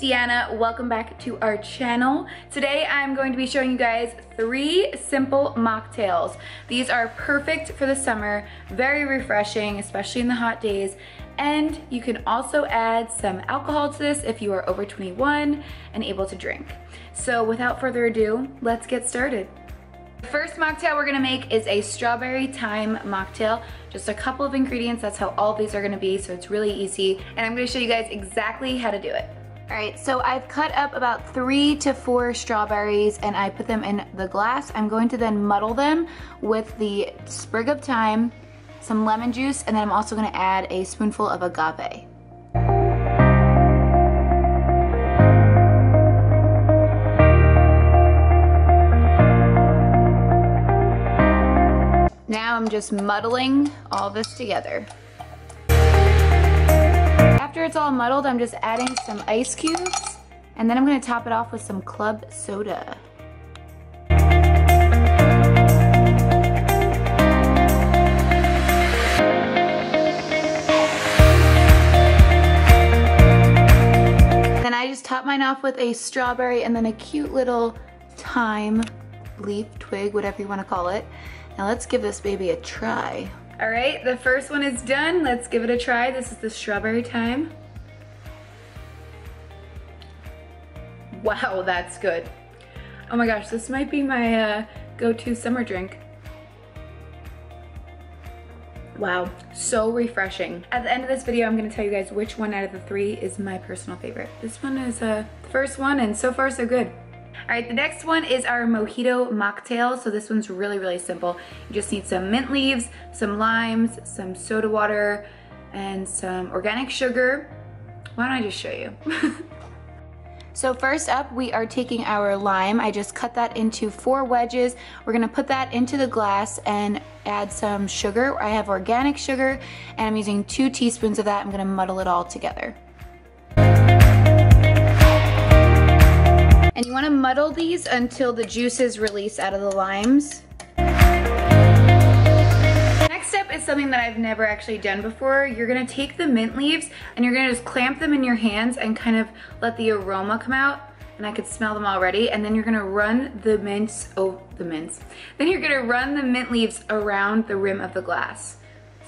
Deanna. Welcome back to our channel. Today I'm going to be showing you guys 3 simple mocktails. These are perfect for the summer, very refreshing, especially in the hot days. And you can also add some alcohol to this if you are over 21 and able to drink. So without further ado, let's get started. The first mocktail we're gonna make is a strawberry thyme mocktail. Just a couple of ingredients, that's how all of these are gonna be, so it's really easy. And I'm gonna show you guys exactly how to do it. All right, so I've cut up about 3 to 4 strawberries and I put them in the glass. I'm going to then muddle them with the sprig of thyme, some lemon juice, and then I'm also gonna add a spoonful of agave. Now I'm just muddling all this together. After it's all muddled, I'm just adding some ice cubes, and then I'm gonna top it off with some club soda. Then I just top mine off with a strawberry and then a cute little thyme leaf, twig, whatever you wanna call it. Now let's give this baby a try. All right, the first one is done. Let's give it a try. This is the strawberry thyme. Wow, that's good. Oh my gosh, this might be my go-to summer drink. Wow, so refreshing. At the end of this video, I'm gonna tell you guys which one out of the 3 is my personal favorite. This one is the first one, and so far so good. All right, the next one is our mojito mocktail. So this one's really, really simple. You just need some mint leaves, some limes, some soda water, and some organic sugar. Why don't I just show you? So first up, we are taking our lime. I just cut that into 4 wedges. We're gonna put that into the glass and add some sugar. I have organic sugar, and I'm using 2 teaspoons of that. I'm gonna muddle it all together. And you want to muddle these until the juices release out of the limes. Next step is something that I've never actually done before. You're going to take the mint leaves and you're going to just clamp them in your hands and kind of let the aroma come out. And I could smell them already. And then you're going to run the Then you're going to run the mint leaves around the rim of the glass.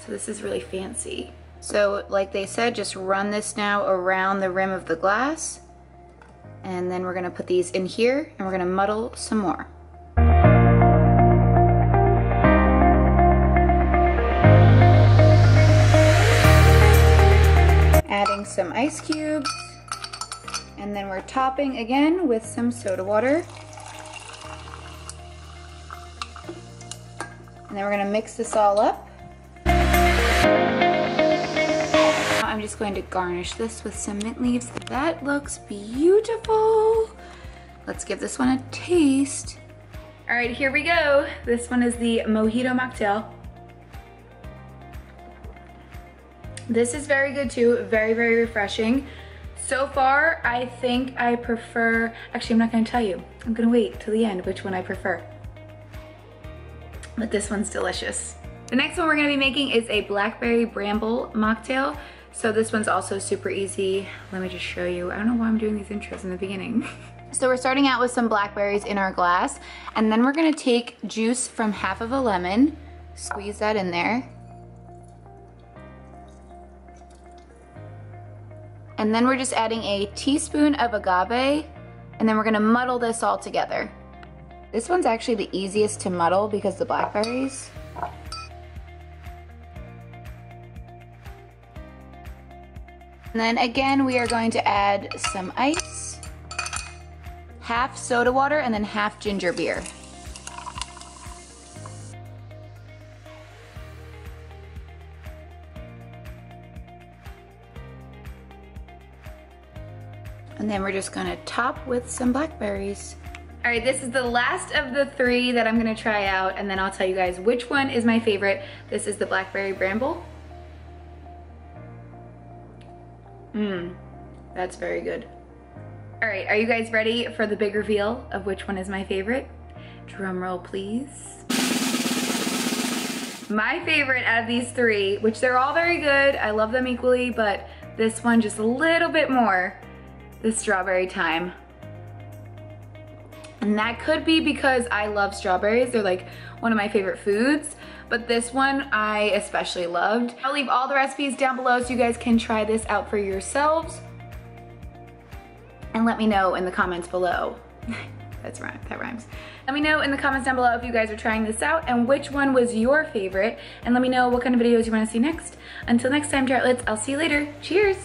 So this is really fancy. So like they said, just run this now around the rim of the glass. And then we're gonna put these in here and we're gonna muddle some more. Adding some ice cubes. And then we're topping again with some soda water. And then we're gonna mix this all up. I'm just going to garnish this with some mint leaves. That looks beautiful. Let's give this one a taste. All right, here we go. This one is the mojito mocktail. This is very good too, very, very refreshing. So far, I think I prefer, actually I'm not gonna tell you. I'm gonna wait till the end which one I prefer. But this one's delicious. The next one we're gonna be making is a blackberry bramble mocktail. So this one's also super easy. Let me just show you. I don't know why I'm doing these intros in the beginning. So we're starting out with some blackberries in our glass, and then we're gonna take juice from half of a lemon, squeeze that in there. And then we're just adding a teaspoon of agave, and then we're gonna muddle this all together. This one's actually the easiest to muddle because the blackberries. And then again, we are going to add some ice, half soda water, and then half ginger beer. And then we're just gonna top with some blackberries. All right, this is the last of the 3 that I'm gonna try out, and then I'll tell you guys which one is my favorite. This is the blackberry bramble. That's very good. All right, are you guys ready for the big reveal of which one is my favorite? Drum roll, please. My favorite out of these 3, which they're all very good, I love them equally, but this one just a little bit more. the strawberry thyme. And that could be because I love strawberries. They're like one of my favorite foods, but this one I especially loved. I'll leave all the recipes down below so you guys can try this out for yourselves. And let me know in the comments below. That rhymes. Let me know in the comments down below if you guys are trying this out and which one was your favorite. And let me know what kind of videos you want to see next. Until next time, tartlets, I'll see you later. Cheers!